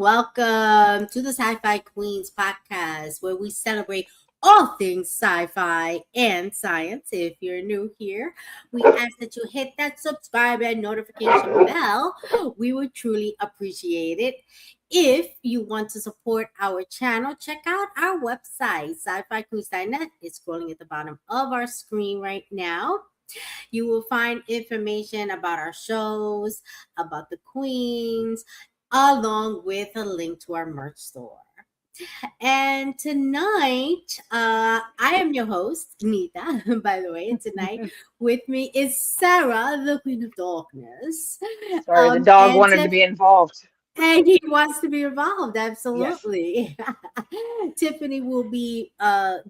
welcome to the Sci-Fi Queens podcast, where we celebrate all things sci-fi and science. If you're new here, we ask that you hit that subscribe and notification bell. We would truly appreciate it. If you want to support our channel, check out our website, sci-fi queens.net. It's scrolling at the bottom of our screen right now. You will find information about our shows, about the queens, along with a link to our merch store. And tonight, I am your host, Nita, by the way. And tonight with me is Sarah, the Queen of Darkness. Sorry, the dog And wanted to be involved. and he wants to be involved, Yes. absolutely. Tiffany will be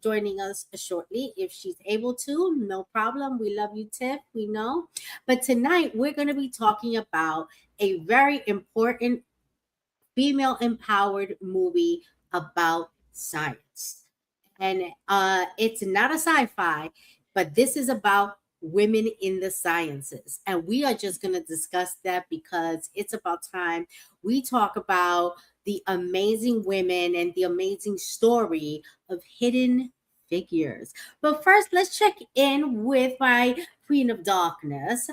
joining us shortly if she's able to. No problem. We love you, Tiff. We know. But tonight we're going to be talking about a very important female empowered movie about science. And it's not a sci fi, but this is about women in the sciences. And we are just going to discuss that because it's about time we talk about the amazing women and the amazing story of hidden figures. But first, let's check in with my Queen of Darkness.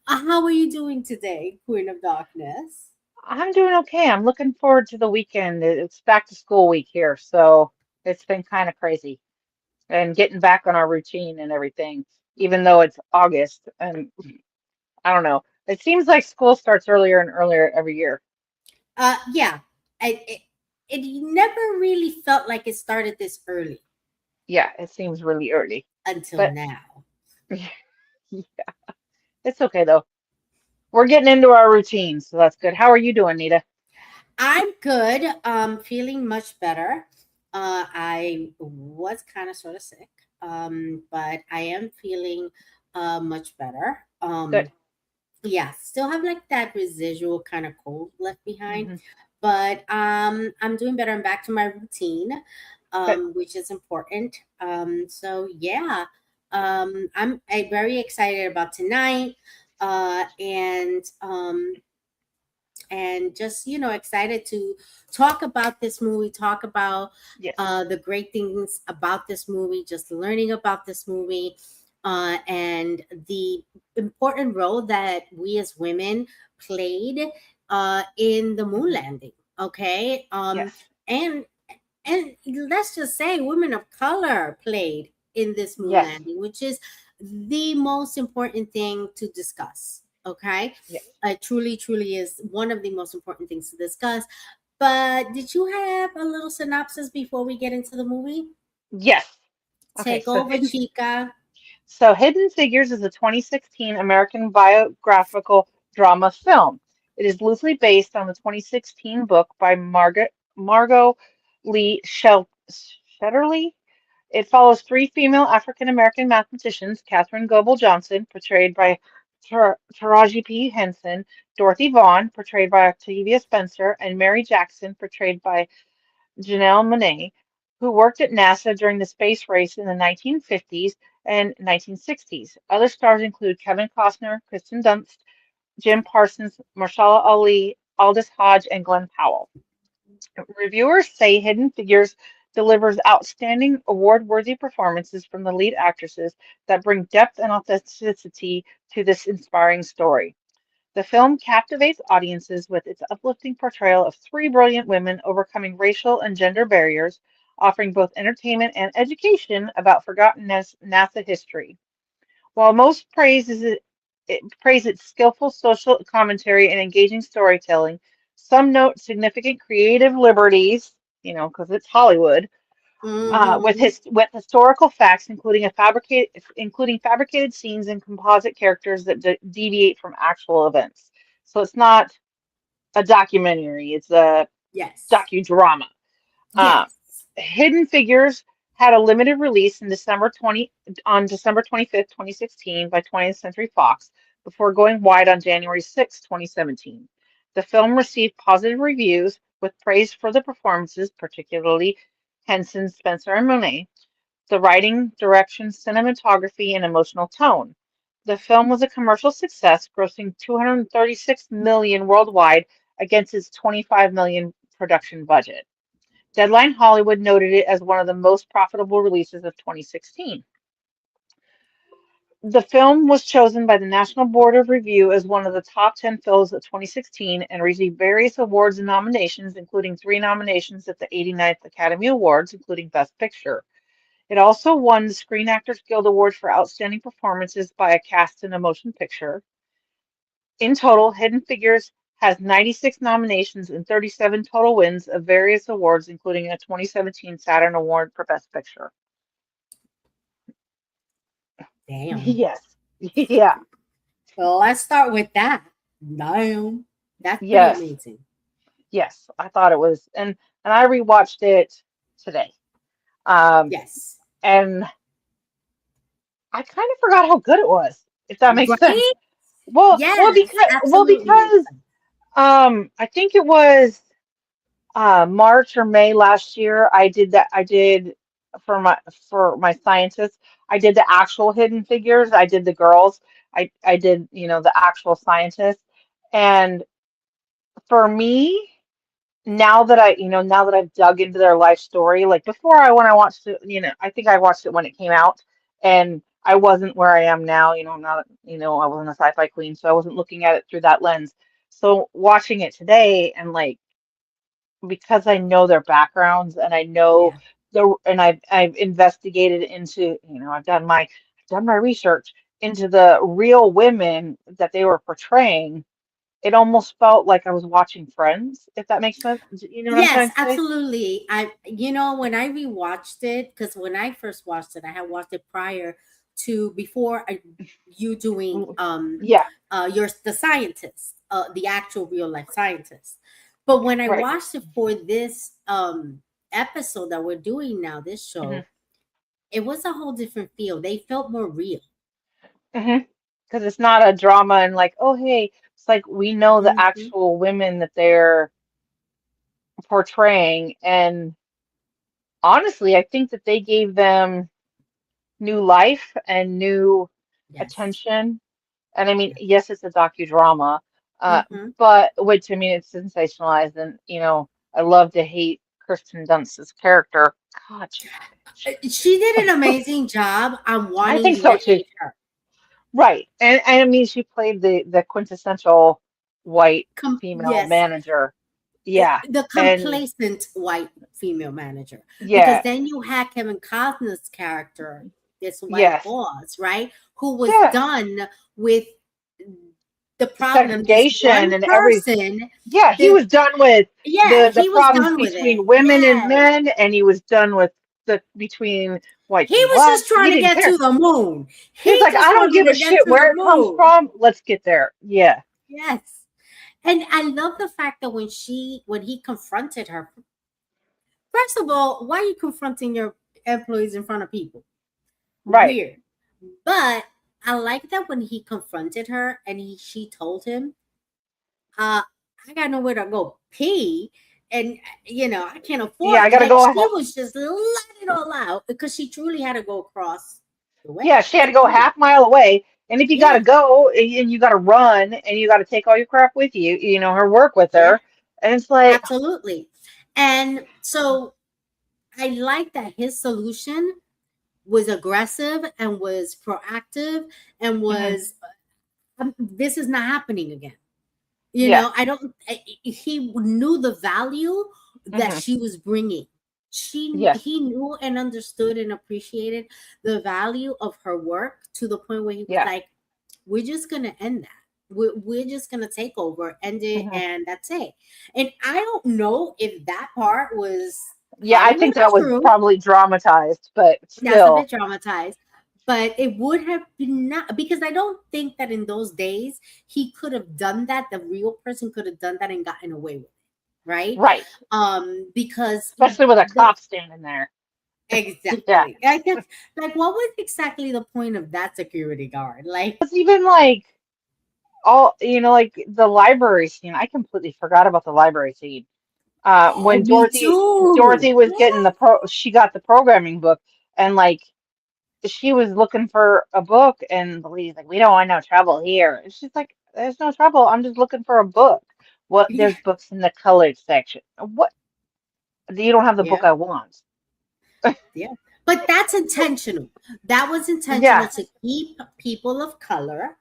How are you doing today, Queen of Darkness? I'm doing okay. I'm looking forward to the weekend. It's back to school week here, so it's been kind of crazy and getting back on our routine and everything, even though it's August and I don't know. It seems like school starts earlier and earlier every year. Yeah, it never really felt like it started this early Yeah, it seems really early, until but now. it's okay though. We're getting into our routine, so that's good. How are you doing, Nita? I'm good. Feeling much better. I was kind of sort of sick, but I am feeling much better. Good. Yeah, still have like that residual kind of cold left behind, Hmm. but I'm doing better. I'm back to my routine, Good. which is important. So yeah, I'm very excited about tonight, and just excited to talk about this movie, talk about Yes. the great things about this movie, just learning about this movie, and the important role that we as women played in the moon Hmm. landing. Okay. Yes. And let's just say women of color played in this moon Yes. landing, which is the most important thing to discuss. Okay. Yes. It truly, truly is one of the most important things to discuss. But did you have a little synopsis before we get into the movie? Yes. Okay, Take over, Chica. Hidden Figures is a 2016 American biographical drama film. It is loosely based on the 2016 book by Margot Lee Shetterly. It follows three female African American mathematicians, Katherine Goebel Johnson, portrayed by Taraji P. Henson, Dorothy Vaughan, portrayed by Octavia Spencer, and Mary Jackson, portrayed by Janelle Monáe, who worked at NASA during the space race in the 1950s and 1960s. Other stars include Kevin Costner, Kristen Dunst, Jim Parsons, Marshala Ali, Aldous Hodge, and Glenn Powell. Reviewers say Hidden Figures delivers outstanding, award-worthy performances from the lead actresses that bring depth and authenticity to this inspiring story. The film captivates audiences with its uplifting portrayal of three brilliant women overcoming racial and gender barriers, offering both entertainment and education about forgotten NASA history. While most praise its skillful social commentary and engaging storytelling, some note significant creative liberties, because it's Hollywood, Mm-hmm. with historical facts, including fabricated scenes and composite characters that deviate from actual events. So it's not a documentary; it's a Yes. docudrama. Uh, Yes. Hidden Figures had a limited release in December 25th, 2016 by 20th Century Fox before going wide on January 6, 2017. The film received positive reviews with praise for the performances, particularly Henson, Spencer, and Monet, the writing, direction, cinematography, and emotional tone. The film was a commercial success, grossing 236 million worldwide against its 25 million production budget. Deadline Hollywood noted it as one of the most profitable releases of 2016. The film was chosen by the National Board of Review as one of the top 10 films of 2016 and received various awards and nominations, including three nominations at the 89th Academy Awards, including Best Picture. It also won the Screen Actors Guild Award for Outstanding Performances by a Cast in a Motion Picture. In total, Hidden Figures has 96 nominations and 37 total wins of various awards, including a 2017 Saturn Award for Best Picture. Damn. Yes. Yeah. Well, let's start with that. Damn. That's pretty Yes. amazing. Yes. I thought it was, and I rewatched it today. Um, Yes. and I kind of forgot how good it was, if that makes sense. Right? Well, Yes, absolutely makes because sense. I think it was March or May last year. I did for my scientists. I did the actual Hidden Figures. I did the girls. I did, the actual scientists. And for me, now that I've dug into their life story, like before when I watched it, I think I watched it when it came out, and I wasn't where I am now. I'm not, I wasn't a sci-fi queen, so I wasn't looking at it through that lens. So watching it today, and like, because I know their backgrounds, and I know Yeah. and I've investigated into, I've done my research into the real women that they were portraying. It almost felt like I was watching Friends, if that makes sense. You know what I'm Yes, trying to say? absolutely. When I rewatched it, because when I first watched it, I had watched it prior to before you doing Mm, yeah, your the scientist, the actual real life scientist. But when I right. watched it for this episode that we're doing now, this Hmm. show, it was a whole different feel. They felt more real. Hmm. Because it's not a drama and like, oh, hey, it's like we know the Hmm. actual women that they're portraying. And honestly, I think that they gave them new life and new Yes. attention. And I mean, Yes. yes, it's a docudrama, uh, Hmm. but which, I mean, it's sensationalized. And, I love to hate Kirsten Dunst's character. God, She did an amazing job on I wanting think you so to too. hate her. Right. And I mean, she played the quintessential white female Yes, manager. Yeah. the And complacent white female manager. Because yeah. then you had Kevin Costner's character, this white Yes. boss, right? Who was Yeah. done with the problem, this Segregation one and every person. yeah, he The was done with Yeah, the he was problems done with it. between women and Yes. men, and he was done with the between whites He and was just blacks. He trying to didn't get to care. the moon. He's He like, just I don't wanted give a to get shit to the where it comes moon. from. Let's get there. Yeah. Yes. And I love the fact that when he confronted her, first of all, why are you confronting your employees in front of people? Right. Weird. But I like that when he confronted her and she told him, uh, I got nowhere to go pee. And I can't Yeah, I afford, gotta like, go. she was just letting it all out because she truly had to go across the way Yeah, she had to to go pee. half mile away. And if you gotta Yeah, go and you gotta run and you gotta take all your crap with you, her work with yeah, her. And it's like, absolutely. And so I like that his solution was aggressive and was proactive and mhm, was, this is not happening again. yeah, I don't, he knew the value that hmm, she was bringing. yes, He knew and understood and appreciated the value of her work to the point where he was yeah, like, we're just going to end that. We're just going to take over, end it, hmm. and that's it. And I don't know if that part was Yeah, I Hollywood think or that was true. probably dramatized, but That's a still, bit traumatized. But it would have been not, because I don't think that in those days he could have done that. The real person could have done that and gotten away with it, right? right. Because Especially with a the cop standing there. Yeah. exactly, I guess, like, what was exactly the point of that security guard? Like, It's even like like the library scene. I completely forgot about the library scene. oh, When me too. Dorothy was getting Yeah, she got the programming book, and like she was looking for a book, and the lady's like, "We don't want no trouble here." And she's like, "There's no trouble. I'm just looking for a book." Well, Yeah, there's books in the colored section. What? You don't have the book yeah, I want. yeah. But that's intentional. That was intentional Yeah. to keep people of color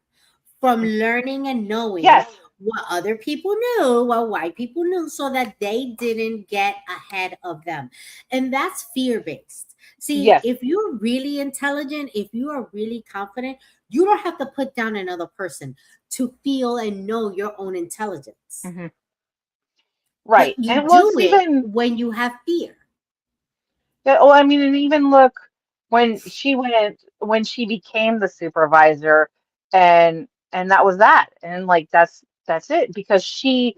from learning and knowing Yes. what other people knew, what white people knew, so that they didn't get ahead of them. And that's fear based. See, Yes. if you're really intelligent, if you are really confident, you don't have to put down another person to feel and know your own intelligence. Hmm. But Right. you And well, do it's it even when you have fear. oh, I mean, and even look when she became the supervisor, and that was that, and like that's it because she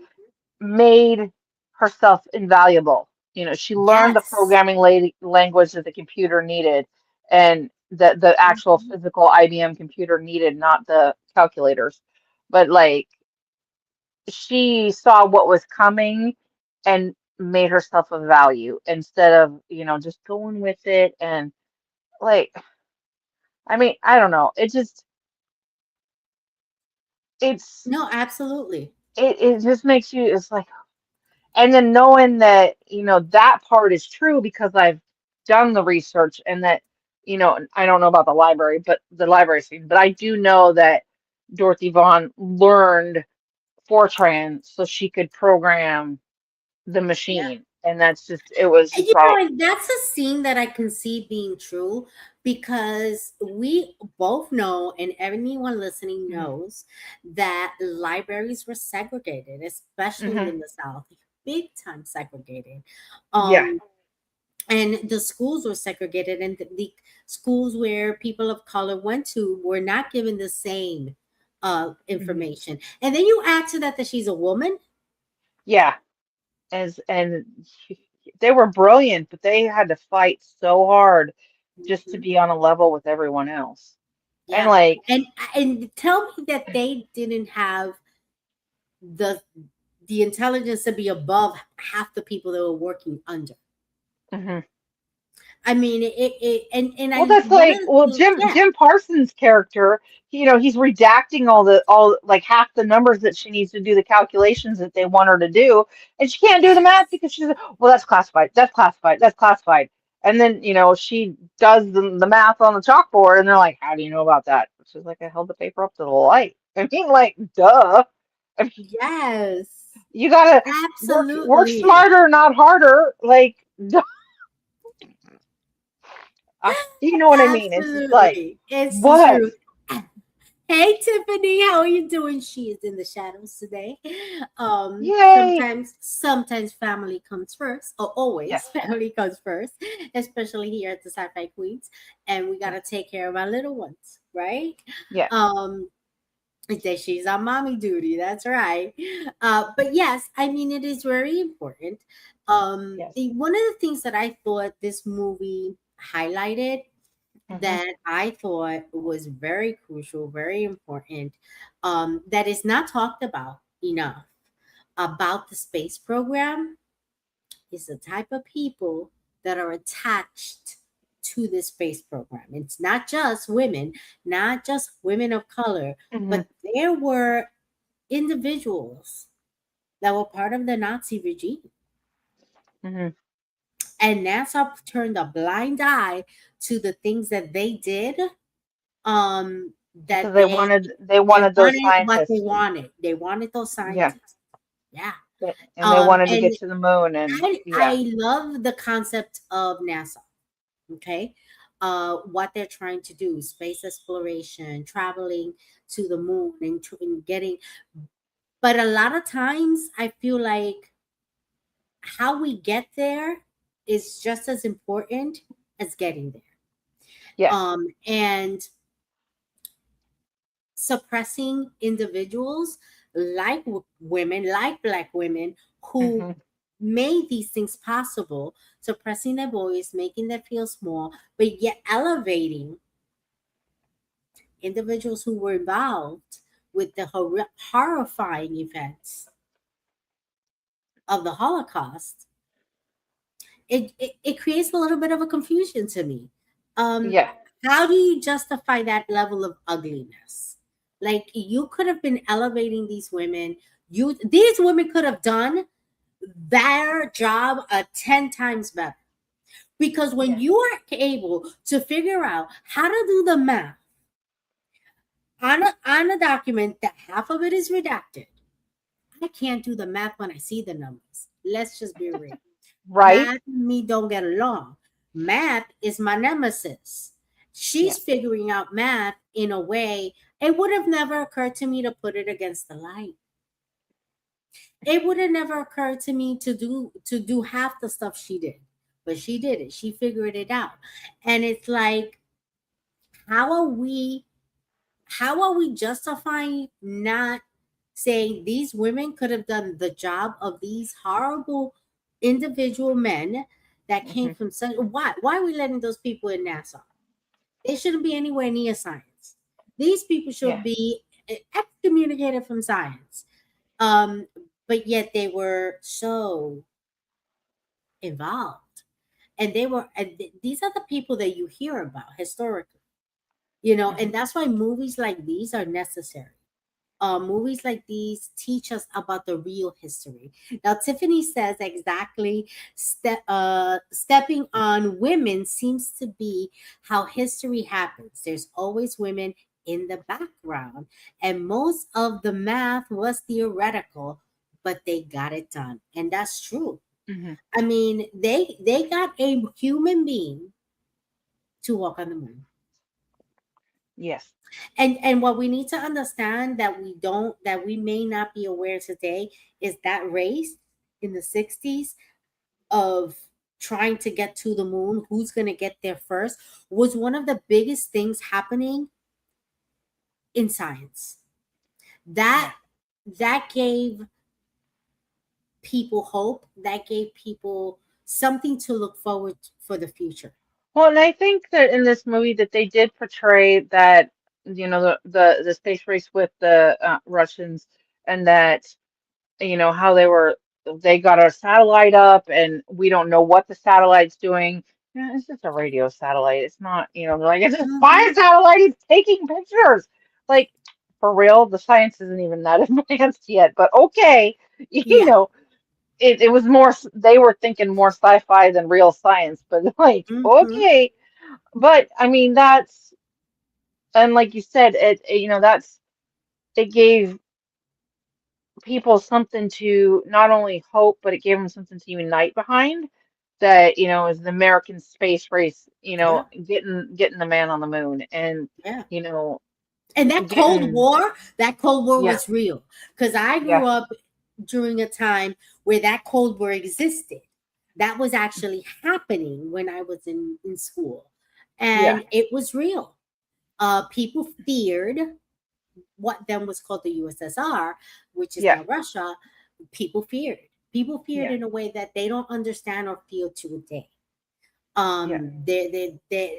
made herself invaluable. She learned the Yes. programming language that the computer needed, and that the actual Mhm. physical IBM computer needed, not the calculators. But like she saw what was coming and made herself of value instead of, just going with it. And like, I mean, I don't know. It's, No, absolutely. it just makes you, it's like, and then knowing that, that part is true because I've done the research and that, I don't know about the library scene, but I do know that Dorothy Vaughan learned Fortran so she could program the Yeah. machine. And that's just, it was And just like, and that's a scene that I can see being true because we both know, and everyone listening mhm, knows, that libraries were segregated, especially mhm, in the South, big time segregated. yeah, Um, and the schools were segregated, and the schools where people of color went to were not given the same mhm, information. And then you add to that she's a woman. yeah. And they were brilliant, but they had to fight so hard just to Mhm. be on a level with everyone else. And Yeah, like, and tell me that they didn't have the the intelligence to be above half the people they were working under. mhm. I mean, it and Well, I that's one of like, the well, things, yeah, Jim Parsons' character, he's redacting all like half the numbers that she needs to do the calculations that they want her to do, and she can't do the math yes, because she's like, well, that's classified, that's classified, that's classified. And then, she does the math on the chalkboard, and they're like, how do you know about that? She's like, I held the paper up to the light. I mean, like, duh. I mean, yes, you gotta work absolutely, smarter, not harder. Like, duh. You know what I mean? It's just like, absolutely, it's the what? truth. Hey Tiffany, how are you doing? She is in the shadows today. Yay! Sometimes family comes first, or always Yes. family comes first, especially here at the Sci-Fi Queens, and we Yes. gotta take care of our little ones, right? Yes. Um, that she's on mommy duty. That's right. But yes, I mean it is very important. Yes. One of the things that I thought this movie highlighted Hmm. that I thought was very crucial, very important, that is not talked about enough about the space program is the type of people that are attached to the space program. It's not just women, not just women of color, Hmm. but there were individuals that were part of the Nazi regime. Hmm. And NASA turned a blind eye to the things that they did, Because that they they wanted those wanted what they scientists. wanted. They wanted those Yeah. scientists. Yeah. And they wanted to And get to the moon and I yeah. love the concept of NASA. Okay. What they're trying to do, space exploration, traveling to the moon and getting, but a lot of times I feel like how we get there is just as important as getting there. Yes. And suppressing individuals like women, like Black women who Hmm. made these things possible, suppressing their voice, making them feel small, but yet elevating individuals who were involved with the horrifying events of the Holocaust. It creates a little bit of a confusion to me. Um, Yeah. how do you justify that level of ugliness? Like you could have been elevating these women These women could have done their job 10 times better. Because when Yes. you are able to figure out how to do the math on a document that half of it is redacted, I can't do the math when I see the numbers. Let's just be real. Right? Math and me don't get along. Math is my nemesis. She's Yes. figuring out math in a way it would have never occurred to me to put it against the light. It would have never occurred to me to do half the stuff she did. But she did it. She figured it out. And it's like, how are we how are we justifying not saying these women could have done the job of these horrible individual men that came Hmm. from such why are we letting those people in NASA? They shouldn't be anywhere near science. These people should Yeah. be excommunicated from science. Um, but yet they were so involved. And these are the people that you hear about historically, Hmm. and that's why movies like these are necessary. Movies like these teach us about the real history. Now, Tiffany says exactly, stepping on women seems to be how history happens. There's always women in the background, and most of the math was theoretical, but they got it done, and that's true. Hmm. I mean, they got a human being to walk on the moon. Yes. And what we need to understand that we may not be aware today is that race in the 60s of trying to get to the moon, who's going to get there first, was one of the biggest things happening in science. Yeah. That gave people hope, that gave people something to look forward for the future. Well, and I think that in this movie that they did portray that, the space race with the Russians, and that, how they got our satellite up, and we don't know what the satellite's doing. It's just a radio satellite. It's not, they're like, it's a spy Hmm. satellite. It's taking pictures. Like, for real, the science isn't even that advanced yet. But okay, Yeah. it was more. They were thinking more sci-fi than real science. But like, Hmm. okay. But I mean, and like you said, that's it gave people something to not only hope, but it gave them something to unite behind. That, is the American space race, Yeah. getting the man on the moon, and Yeah. you know, And that getting That Cold War yeah, was real because I yeah, grew up during a time where that Cold War existed. That was actually happening when I was in school, yeah, and it was real. People feared what then was called the USSR, which is yeah, now Russia. People feared. People feared yeah, in a way that they don't understand or feel to a day. yeah,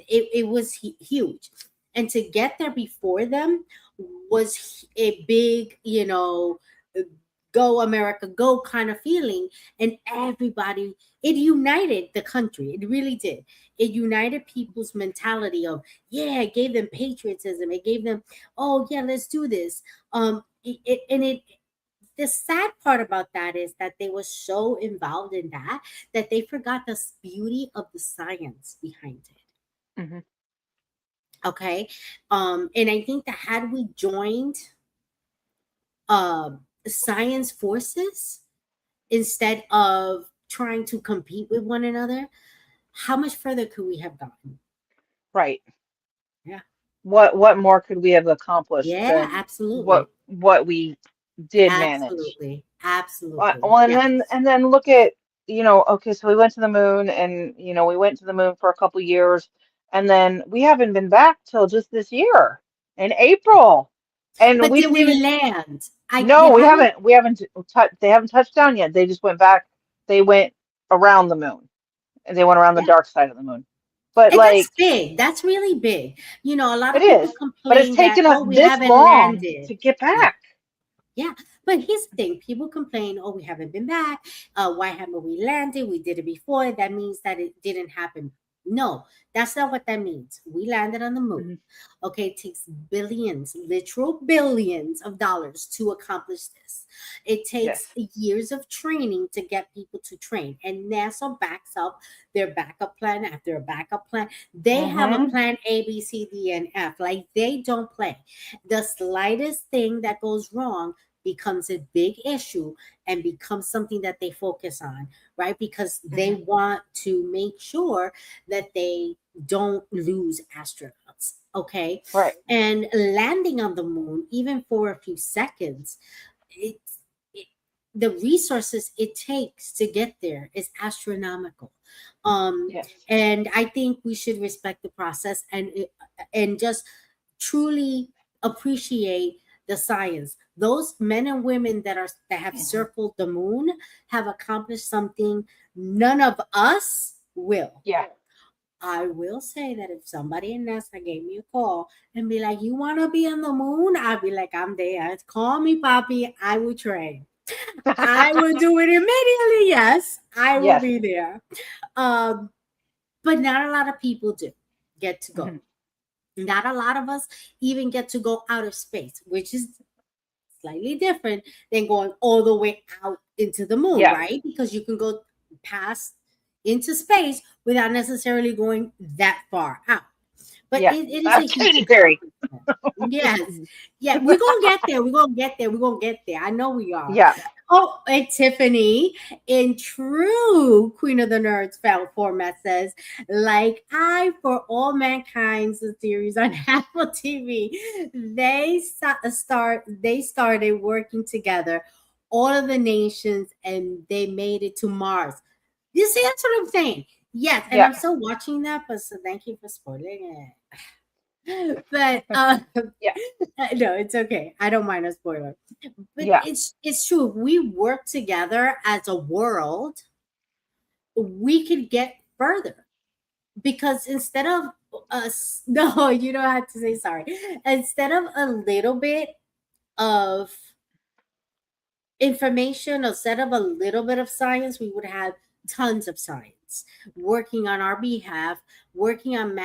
It was huge, and to get there before them was a big, go America go kind of feeling. And everybody, it united the country, it really did. It united people's mentality of, yeah, it gave them patriotism, it gave them, oh yeah, let's do this. And it The sad part about that is that they were so involved in that they forgot the beauty of the science behind it. hmm, Okay. And I think that had we joined science forces instead of trying to compete with one another, how much further could we have gotten? right. Yeah. What more could we have accomplished Yeah, than what absolutely. what we did manage? Absolutely. Well, Absolutely. well, and Yeah. then look at, okay, so we went to the moon, and we went to the moon for a couple years, and then we haven't been back till just this year in April. And But we did didn't we even land? You No, we haven't. haven't they haven't touched down yet. They just went back. They went around the moon, and they went around the Yeah. dark side of the moon. But And that's like, big. That's really big. A lot it of people is. But it's complain that, taken us oh, we this haven't long landed. to get Yeah. back. Yeah. But here's the thing, people complain, oh, we haven't been back. Why haven't we landed? We did it before. That means that it didn't happen, No, that's not what that means. We landed on the moon. Hmm. Okay, it takes billions, literal billions of dollars to accomplish this. It takes Yes. years of training to get people to train. And NASA backs up their backup plan after a backup plan. They have a Hmm. plan A, B, C, D, and F. Like they don't play. The slightest thing that goes wrong becomes a big issue and becomes something that they focus on, right? Because they Hmm. want to make sure that they don't lose astronauts. Okay. Right. And landing on the moon, even for a few seconds, it's it, the resources it takes to get there is astronomical. Um, Yes. and I think we should respect the process and just truly appreciate the science. Those men and women that have Hmm. circled the moon have accomplished something none of us will. Yeah. I will say that if somebody in NASA gave me a call and be like, "You want to be on the moon?" I'd be like, "I'm there. Call me, Poppy. I will train. I will do it immediately. Yes, I will Yes. be there." Um, but not a lot of people do get to go. Hmm. Not a lot of us even get to go out of space, which is slightly different than going all the way out into the moon, Yeah. right? Because you can go past into space without necessarily going that far out. But Yeah. it is a huge Katy Perry. accomplishment. Yes. Yeah, we're gonna get there. We're gonna get there. We're gonna get there. I know we are. Yeah. Oh, and Tiffany, in true Queen of the Nerds format, says, like I for All Mankind's series on Apple TV, they started working together, all of the nations, and they made it to Mars. You see, that's what I'm saying. Yes, and Yeah. I'm still watching that, but so thank you for spoiling it. But Yeah. no, it's okay. I don't mind a spoiler. But Yeah. it's true. If we work together as a world, we could get further. Because instead of us, no, you don't have to say sorry. Instead of a little bit of information, instead of a little bit of science, we would have tons of science working on our behalf, working on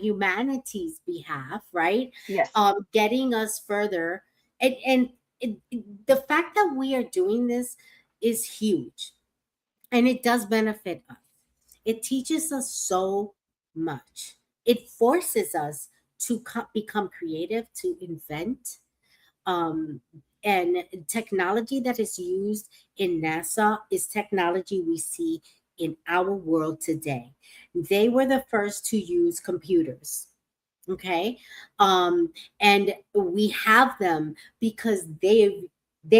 humanity's behalf, right? Yes. Getting us further. The fact that we are doing this is huge, and it does benefit us. It teaches us so much. It forces us to become creative, to invent, um, and technology that is used in NASA is technology we see in our world today. They were the first to use computers. Okay. And we have them because they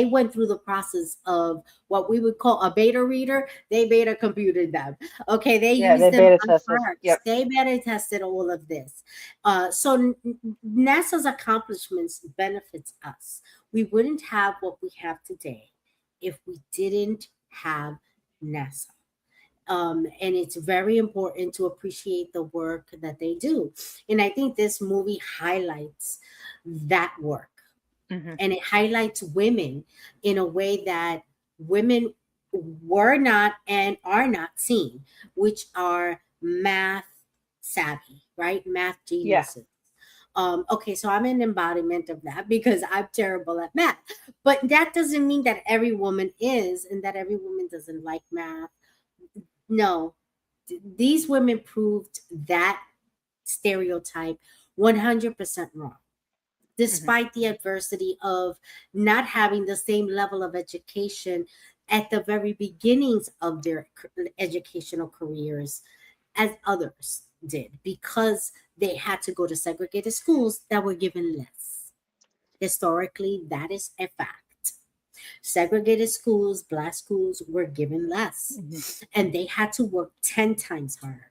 went through the process of what we would call a beta reader. They beta computed them. Okay, they Yeah. used They them beta on tested. parts. Yep. They beta tested all of this. NASA's accomplishments benefits us. We wouldn't have what we have today if we didn't have NASA. And it's very important to appreciate the work that they do. And I think this movie highlights that work, Hmm. and it highlights women in a way that women were not and are not seen, which are math savvy, right? Math Yeah. geniuses. Okay, so I'm an embodiment of that because I'm terrible at math. But that doesn't mean that every woman is and that every woman doesn't like math. No, these women proved that stereotype 100% wrong, Hmm. despite the adversity of not having the same level of education at the very beginnings of their educational careers as others did, because they had to go to segregated schools that were given less. Historically, that is a fact. Segregated schools, black schools were given less, Hmm. and they had to work 10 times harder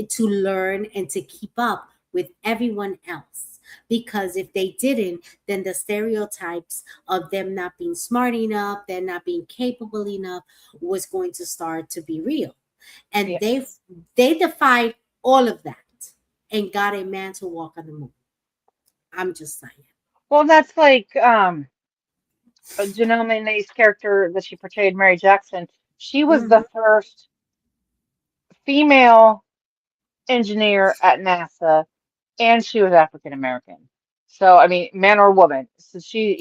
to learn and to keep up with everyone else. Because if they didn't, then the stereotypes of them not being smart enough, them not being capable enough, was going to start to be real. And Yes. they defied all of that and got a man to walk on the moon. I'm just saying. Well, that's like Janelle Monáe's character that she portrayed, Mary Jackson. She was the Hmm. first female engineer at NASA, and she was African American. So, I mean, man or woman. So she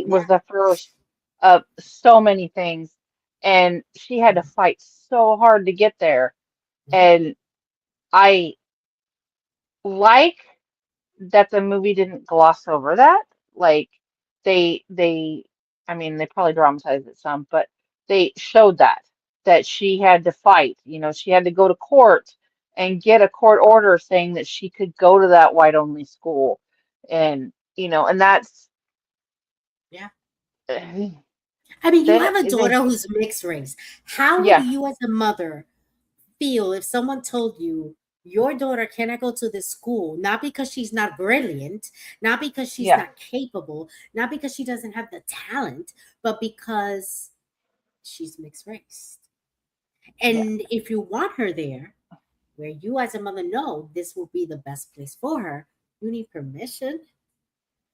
Yeah. was the first of so many things, and she had to fight so hard to get there. Yeah. And I like that the movie didn't gloss over that. Like they I mean they probably dramatized it some, but they showed that she had to fight. She had to go to court and get a court order saying that she could go to that white only school. And and that's Yeah. that I mean, you have a they daughter who's mixed race. How would yeah, you, as a mother, feel if someone told you your daughter cannot go to this school, not because she's not brilliant, not because she's yeah, not capable, not because she doesn't have the talent, but because she's mixed race? yeah, And if you want her there, where you as a mother know this will be the best place for her, you need permission.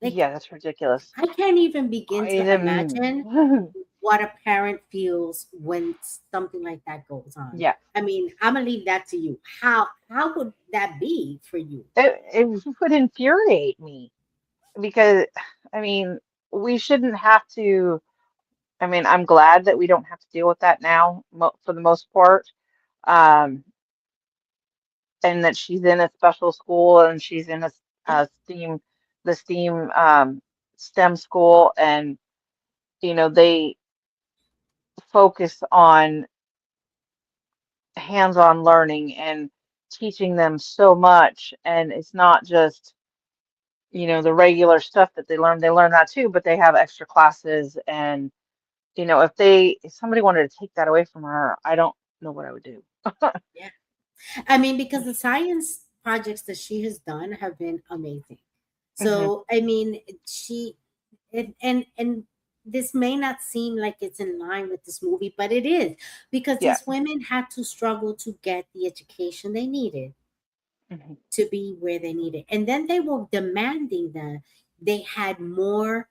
Like, yeah, that's ridiculous. I can't even begin I to imagine am what a parent feels when something like that goes on. yeah. I mean, I'm gonna leave that to you. How would that be for you? It would infuriate me because I mean we shouldn't have to. I mean, I'm glad that we don't have to deal with that now mo for the most part. Um, and that she's in a special school and she's in Yeah, a STEAM STEM school, and they focus on hands-on learning and teaching them so much, and it's not just the regular stuff that they learn that too, but they have extra classes. And if somebody wanted to take that away from her, I don't know what I would do. yeah. I mean, because the science projects that she has done have been amazing. Hmm. So I mean, she and this may not seem like it's in line with this movie, but it is, because Yeah. these women had to struggle to get the education they needed Hmm. to be where they needed. And then they were demanding that they had more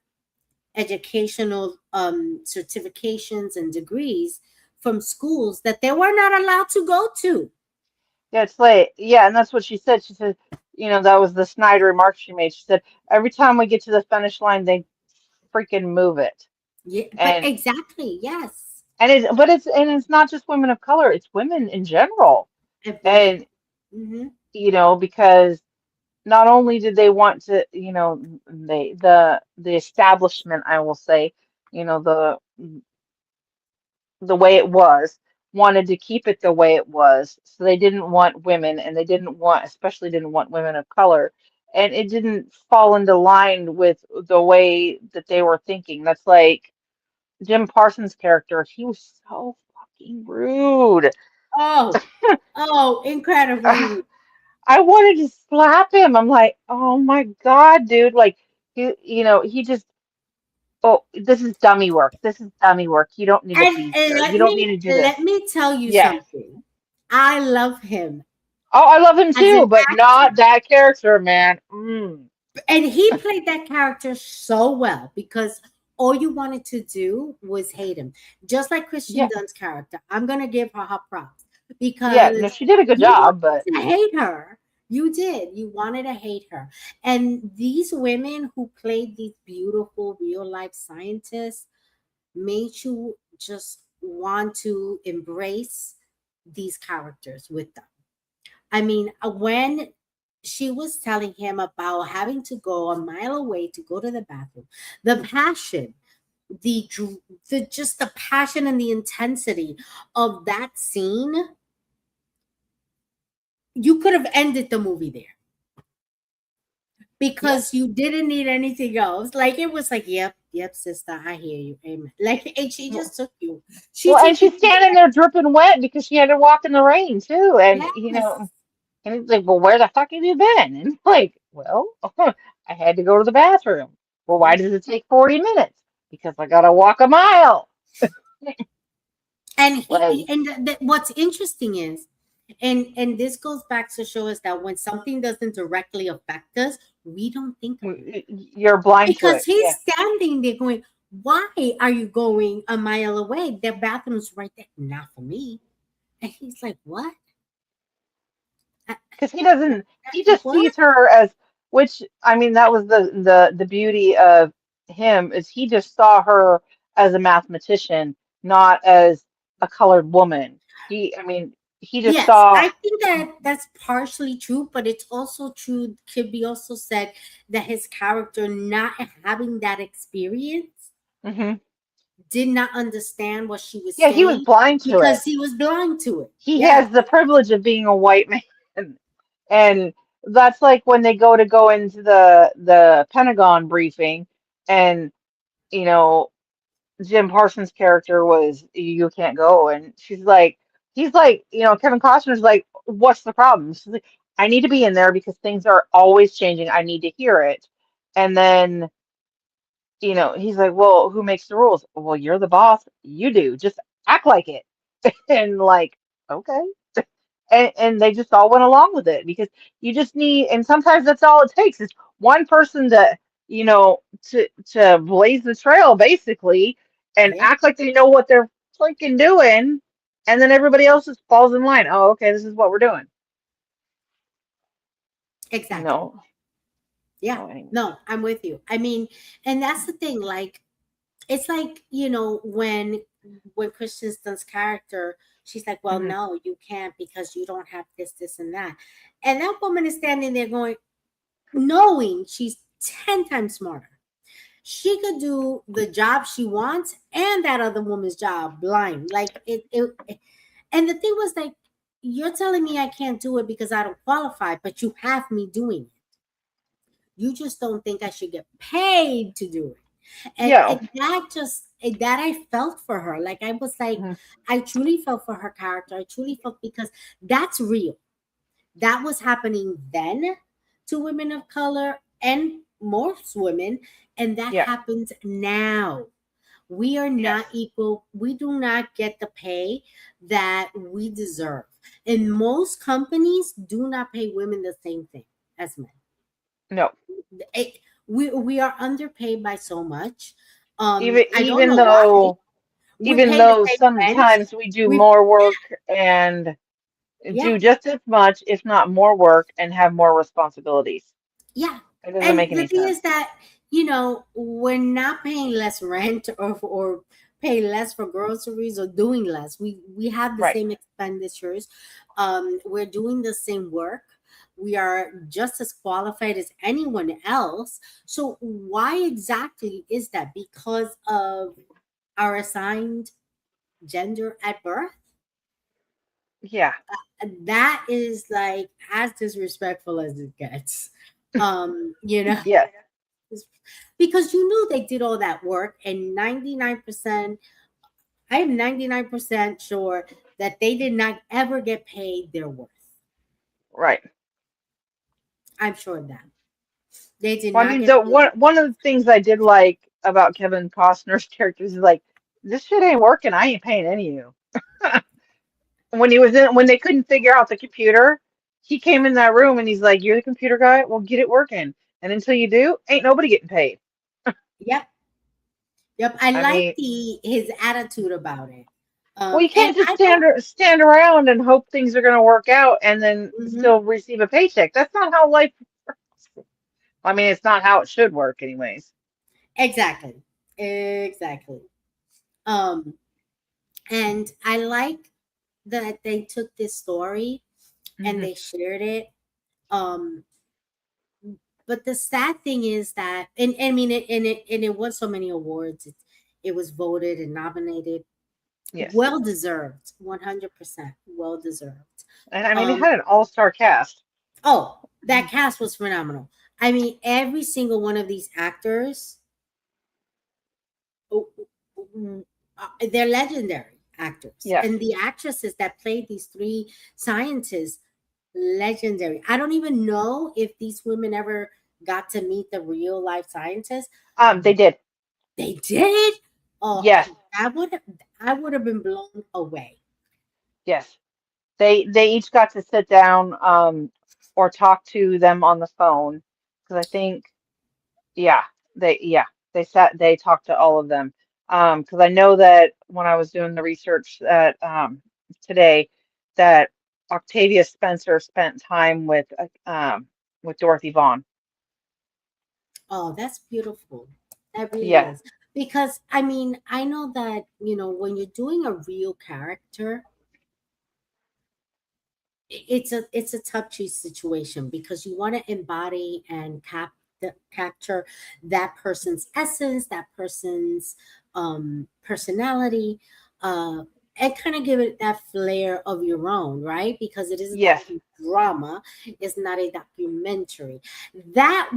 educational certifications and degrees from schools that they were not allowed to go to. Yeah, it's late. Yeah, and that's what she said. She said, that was the snide remark she made. She said, every time we get to the finish line, they freaking move it. Yeah, but And exactly, yes. it's not just women of color, it's women in general. And women. And Hmm. because not only did they want to, the establishment, I will say, the way it was, wanted to keep it the way it was. So they didn't want women, and they especially didn't want women of color. And it didn't fall into line with the way that they were thinking. That's like Jim Parsons' character. He was so fucking rude. Oh, oh, incredibly rude. I wanted to slap him. I'm like, oh my God, dude. Like, he just, oh, this is dummy work. This is dummy work. You don't need to And be here. You let don't me need to do let this. me tell you Yeah. something. I love him Oh, I love him as too, an but not actor. that character, man. Mm. And he played that character so well because all you wanted to do was hate him. Just like Christian Yeah. Dunn's character. I'm gonna give her props Yeah. No, because she did a good you job, but wanted to hate her. You did. You wanted to hate her. And these women who played these beautiful real life scientists made you just want to embrace these characters with them. I mean, when she was telling him about having to go a mile away to go to the bathroom, the passion, the just the passion and the intensity of that scene, you could have ended the movie there yeah. because you didn't need anything else. Like it was like, yep, yep, sister, I hear you, amen. Like, and she Well, just took you. She well, and took you she's to standing there dripping wet because she had to walk in the rain too. And, yes. and it's like, well, where the fuck have you been? And like, well, I had to go to the bathroom. Well, why Yeah. does it take 40 minutes? Because I gotta walk a mile. And Like, what's interesting is, and this goes back to show us that when something doesn't directly affect us, we don't think of it you're blind to because it. he's Yeah. standing there going, why are you going a mile away? The bathroom's right there. Not for me. And he's like, what? because he doesn't, he just What? sees her as, which I mean that was the beauty of him, is he just saw her as a mathematician, not as a colored woman. He, I mean, he just Yes, saw. I think that that's partially true, but it's also true, could be also said that his character not having that experience Mhm. did not understand what she was Yeah, he was saying blind to because it. he was blind to it. He Yeah, has the privilege of being a white man. And that's like when they go into the Pentagon briefing, and you know Jim Parsons' character was, you can't go, and she's like, he's like, Kevin Costner's like, what's the problem? She's like, I need to be in there because things are always changing. I need to hear it. And then he's like, well, who makes the rules? Well, you're the boss. You do. Just act like it. And like, okay. And they just all went along with it because you just need, and sometimes that's all it takes is one person to, to blaze the trail basically and yeah, act like they know what they're freaking doing, and then everybody else just falls in line. Oh, okay, this is what we're doing. You exactly. know. Yeah, So anyway. no, I'm with you. I mean, and that's the thing. Like, it's like, when Kristen Dunst's character, she's like, "Well, Hmm. no, you can't because you don't have this, this, and that," and that woman is standing there going, knowing she's 10 times smarter. She could do the job she wants and that other woman's job blind. Like and the thing was like, you're telling me I can't do it because I don't qualify, but you have me doing it. You just don't think I should get paid to do it. Yeah. And that just that I felt for her. Like I was like, Hmm. I truly felt for her character. I truly felt because that's real. That was happening then to women of color and most women, and that Yeah. happens now. We are Yes. not equal. We do not get the pay that we deserve. And most companies do not pay women the same thing as men. No. It, we are underpaid by so much. Even I don't even know why. though We even pay the though same rent. sometimes we do We more work and Yeah, do just as much, if not more work, and have more responsibilities. yeah. It doesn't make And the any thing is sense. that, we're not paying less rent or pay less for groceries or doing less. We have the Right. same expenditures. We're doing the same work. We are just as qualified as anyone else. So why exactly is that? Because of our assigned gender at birth? Yeah. That is like as disrespectful as it gets. Um, you know, Yes. because you knew they did all that work, and 99%, I am 99% sure that they did not ever get paid their worth. Right. I'm sure of that. They did Well, I not mean, get the paid. one of the things I did like about Kevin Costner's character is like, this shit ain't working. I ain't paying any of you. When they couldn't figure out the computer, he came in that room and he's like, "You're the computer guy. Well, get it working. And until you do, ain't nobody getting paid." Yep, yep. I I like mean, the his attitude about it. well, you And can't just I don't. stand around and hope things are going to work out and then Mhm, still receive a paycheck. That's not how life works. I mean, it's not how it should work, anyways. exactly, exactly. Um, and I like that they took this story and Hmm. they shared it. Um, but the sad thing is that, and I mean, it won so many awards. It was voted and nominated, Yes. well deserved, 100% well deserved. And I mean, it Um, had an all-star cast. oh, that cast was phenomenal. I mean, every single one of these actors, oh, they're legendary actors, Yes. and the actresses that played these three scientists, legendary. I don't even know if these women ever got to meet the real life scientists. They did. They did. Oh, Yes. I would have been blown away. Yes. They each got to sit down or talk to them on the phone because I think, yeah, they talked to all of them. Because I know that when I was doing the research that today, that Octavia Spencer spent time with Dorothy Vaughan. Oh, that's beautiful. That really Yeah. is. Because I mean, I know that, when you're doing a real character, it's a touchy situation because you want to embody and capture that person's essence, that person's personality, uh, and kind of give it that flair of your own, right? Because it is a Yes. docudrama, it's not a documentary. That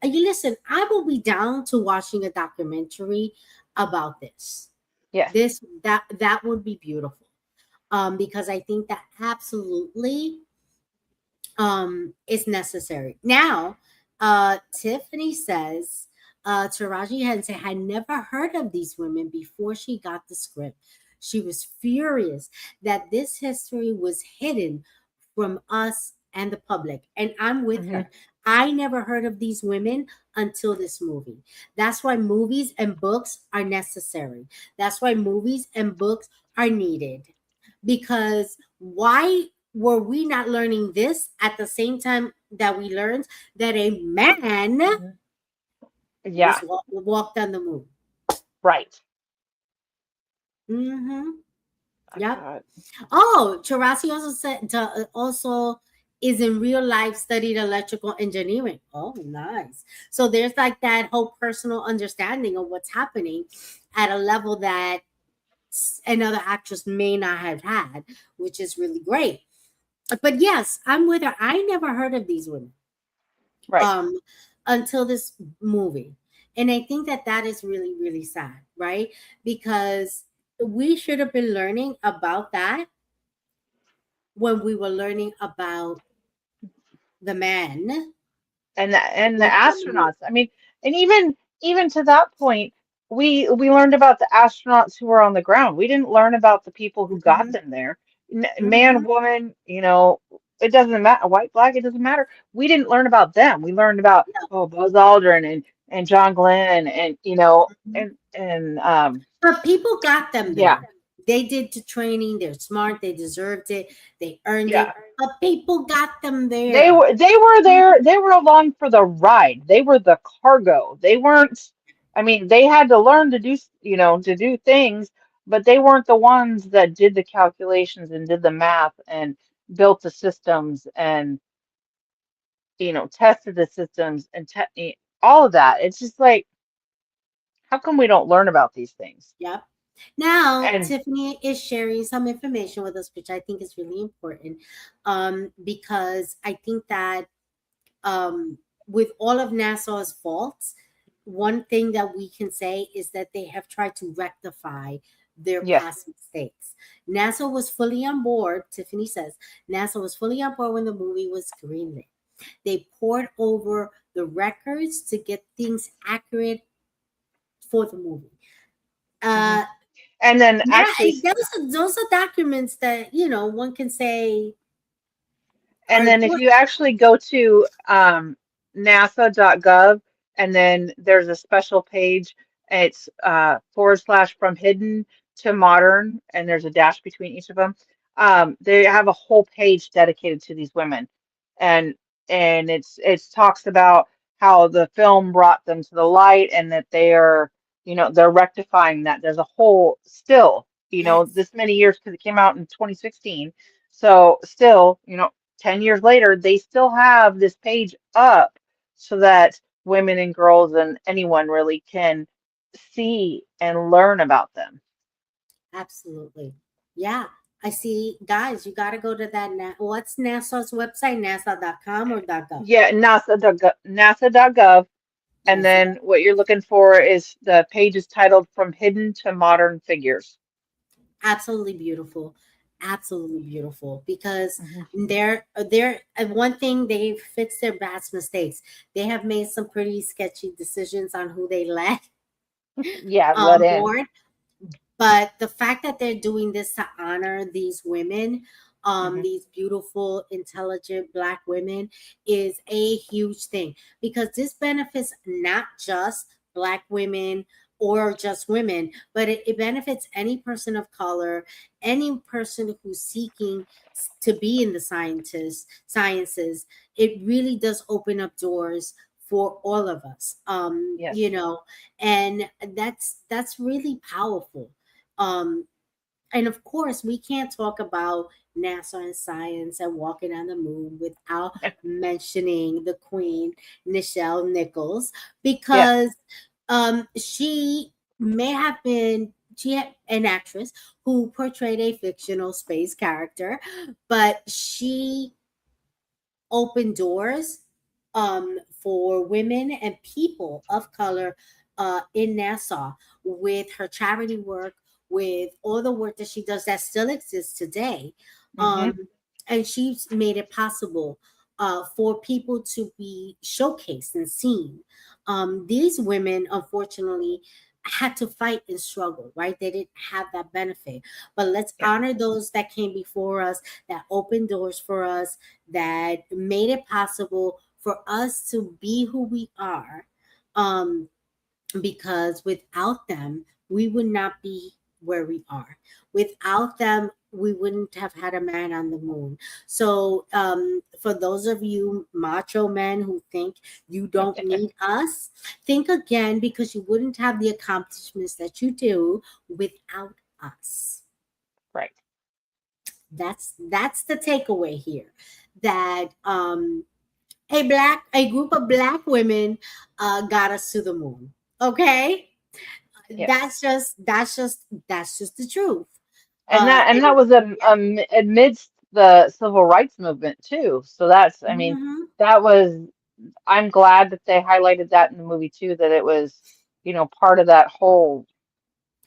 you listen, I will be down to watching a documentary about this. Yes. That would be beautiful. Because I think that absolutely is necessary. Now, Tiffany says Taraji Henson had never heard of these women before she got the script. She was furious that this history was hidden from us and the public. And I'm with Hmm. her. I never heard of these women until this movie. That's why movies and books are necessary. That's why movies and books are needed. Because why were we not learning this at the same time that we learned that a man Hmm. Yeah. walked on the moon? Right. Mm-hmm. Yep. God. Oh, Charasi also said also is in real life studied electrical engineering. Oh, nice. So there's like that whole personal understanding of what's happening at a level that another actress may not have had, which is really great. But yes, I'm with her. I never heard of these women Right. um until this movie. And I think that that is really really sad, right? Because we should have been learning about that when we were learning about the man And the walked on the moon. astronauts. I mean, and even to that point, we learned about the astronauts who were on the ground. We didn't learn about the people who got Hmm. them there. Man, Hmm. woman, it doesn't matter. White, black, it doesn't matter. We didn't learn about them. We learned about, No. oh, Buzz Aldrin and John Glenn and Mhm. and But people got them yeah. there. They did the training. They're smart. They deserved it. They earned Yeah. it. But people got them They there. were they were there, they were along for the ride. They were the cargo. They weren't, I mean, they had to learn to to do things, but they weren't the ones that did the calculations and did the math and built the systems and, tested the systems and all of that. It's just like, how come we don't learn about these things? Yep. Now, And Tiffany is sharing some information with us, which I think is really important, because I think that um, with all of NASA's faults, one thing that we can say is that they have tried to rectify their yes. past mistakes. NASA was fully on board, Tiffany says, NASA was fully on board when the movie was greenlit. They poured over the records to get things accurate for the movie. Hmm. Uh, And then yeah, actually, those are documents that one can say are and then if important. you actually go to nasa.gov, and then there's a special page, it's / from hidden to modern, and there's a dash between each of them. They have a whole page dedicated to these women, and it's talks about how the film brought them to the light, and that they're rectifying that. There's a whole still, Yes, this many years because it came out in 2016. So still, 10 years later, they still have this page up so that women and girls and anyone really can see and learn about them. absolutely. Yeah, I see. Guys, you got to go to that. What's NASA's website? NASA.com or .gov? Yeah, nasa.gov. And NASA. then what you're looking for is the page is titled From Hidden to Modern Figures. Absolutely beautiful. Absolutely beautiful because Hmm. they're one thing they fixed their past mistakes. They have made some pretty sketchy decisions on who they let Yeah, let on in. board. But the fact that they're doing this to honor these women, Hmm. these beautiful, intelligent Black women, is a huge thing because this benefits not just Black women or just women, but it benefits any person of color, any person who's seeking to be in the sciences. It really does open up doors for all of us. Yes. And that's really powerful. Um, and of course, we can't talk about NASA and science and walking on the moon without mentioning the Queen, Nichelle Nichols, Yes. because she may have been an actress who portrayed a fictional space character, but she open doors for women and people of color in Nassau with her charity work, with all the work that she does that still exists today. Hmm. And she's made it possible for people to be showcased and seen. These women, unfortunately, had to fight and struggle, right? They didn't have that benefit. But let's Yes. honor those that came before us, that opened doors for us, that made it possible for us to be who we are. Um, because without them, we would not be where we are. Without them, we wouldn't have had a man on the moon. So, for those of you macho men who think you don't need us, think again, because you wouldn't have the accomplishments that you do without us. Right. That's the takeaway here. That a group of black women got us to the moon. Okay, Yes. that's just the truth. And that And was amidst the civil rights movement too. So that's, I mean, mhm, that was, I'm glad that they highlighted that in the movie too, that it was, part of that whole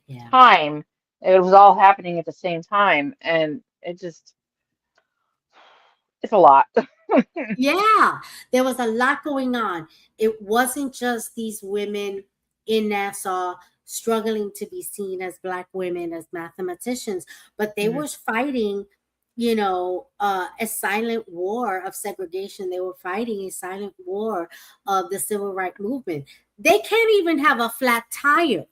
yeah. time. It was all happening at the same time, and it just, it's a lot. Yeah, there was a lot going on. It wasn't just these women in Nassau struggling to be seen as black women, as mathematicians, but they Mhm. were fighting, a silent war of segregation. They were fighting a silent war of the civil rights movement. They can't even have a flat tire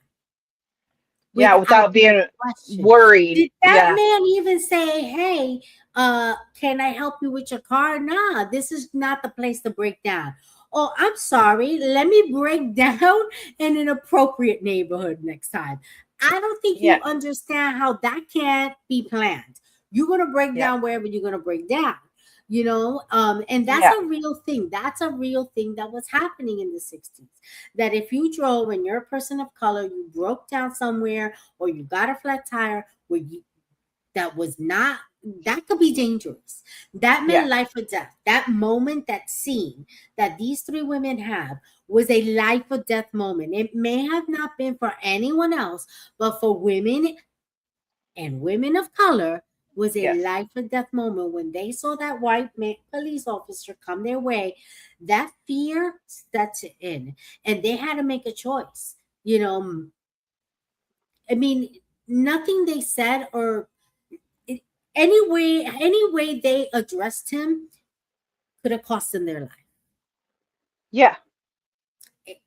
Yeah, without without being being questioned. worried. Did that Yeah, man even say, "Hey, can I help you with your car?" Nah, this is not the place to break down. Oh, I'm sorry. Let me break down in an appropriate neighborhood next time. I don't think yeah, you understand how that can't be planned. You're gonna break yeah, down wherever you're gonna break down. And that's yeah, a real thing. That's a real thing that was happening in the 60s, that if you drove and you're a person of color, you broke down somewhere or you got a flat tire where you that was not that could be dangerous. That meant yeah, life or death. That moment, that scene that these three women have was a life or death moment. It may have not been for anyone else, but for women and women of color was a yes, life or death moment when they saw that police officer come their way. That fear sets in, and they had to make a choice. You know, I mean, nothing they said or any way they addressed him could have cost them their life. yeah,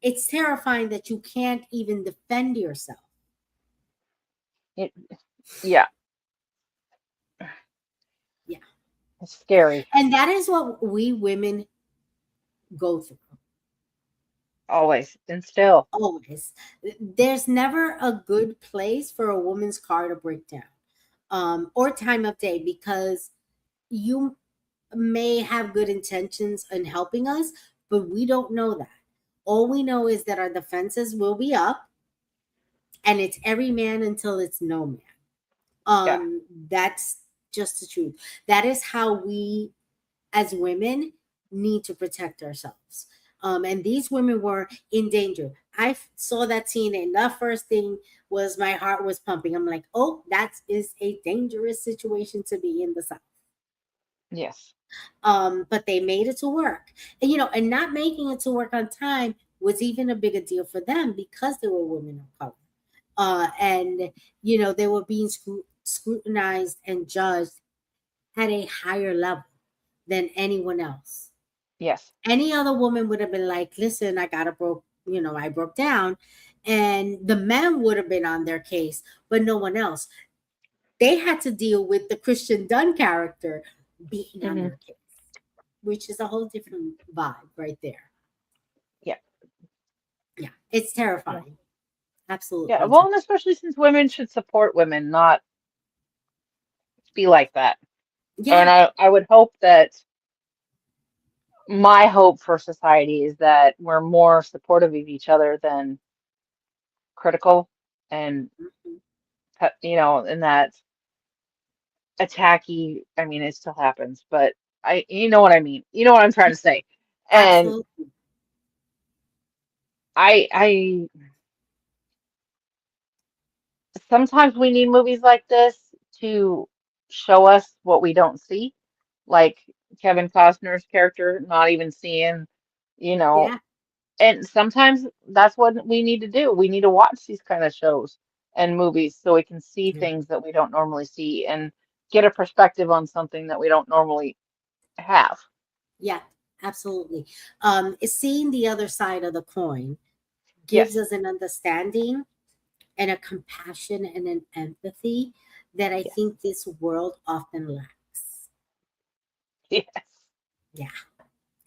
It's terrifying that you can't even defend yourself. it, yeah, Yeah, it's scary, and that is what we women go through. always, and still. Always. There's never a good place for a woman's car to break down, or time of day, because you may have good intentions in helping us, but we don't know that. All we know is that our defenses will be up, and it's every man until it's no man. Yeah, That's just the truth. That is how we as women need to protect ourselves. And these women were in danger. Saw that scene, and the first thing was my heart was pumping. I'm like, oh, that is a dangerous situation to be in the South. yes, But they made it to work. And not making it to work on time was even a bigger deal for them because they were women of color. And they were being scrutinized and judged at a higher level than anyone else. yes, Any other woman would have been like, listen, I broke down. and the men would have been on their case, but no one else. They had to deal with the Christian Dunn character being on Hmm. their case, which is a whole different vibe right there. Yeah. Yeah, it's Yeah. terrifying. Yeah. Absolutely. Well, and especially since women should support women, not be like that. And Yeah, I would hope that my hope for society is that we're more supportive of each other than critical and, mhm, and that attacky. I mean, it still happens, but you know what I mean. You know what I'm trying to say. And absolutely. I sometimes we need movies like this to show us what we don't see, like Kevin Costner's character not even seeing, you know, Yeah, and sometimes that's what we need to do. We need to watch these kind of shows and movies so we can see yeah, things that we don't normally see and get a perspective on something that we don't normally have. yeah, absolutely. Seeing the other side of the coin gives Yes. us an understanding and a compassion and an empathy that I Yes. think this world often lacks. Yes. Yeah,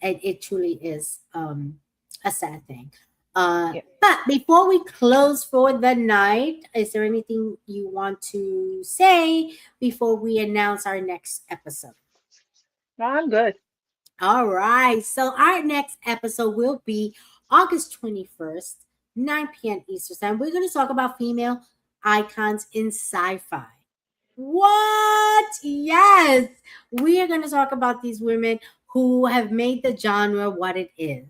and it truly is a sad thing. Yeah. But before we close for the night, is there anything you want to say before we announce our next episode? No, I'm good. All right. So our next episode will be August 21st, 9 p.m. Eastern Time. We're going to talk about female icons in sci-fi. What? Yes. We are going to talk about these women who have made the genre what it is.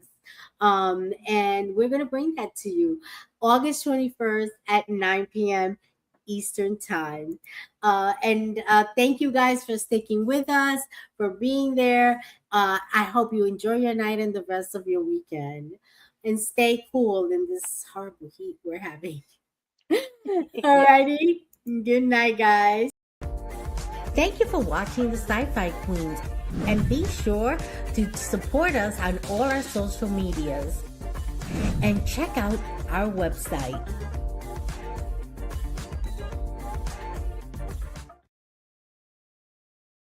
And we're going to bring that to you August 21st at 9 p.m. Eastern Time. And thank you guys for sticking with us, for being there. I hope you enjoy your night and the rest of your weekend. And stay cool in this horrible heat we're having. Yes. Alrighty. Good night, guys. Thank you for watching the Sci-Fi Queens, and be sure to support us on all our social medias and check out our website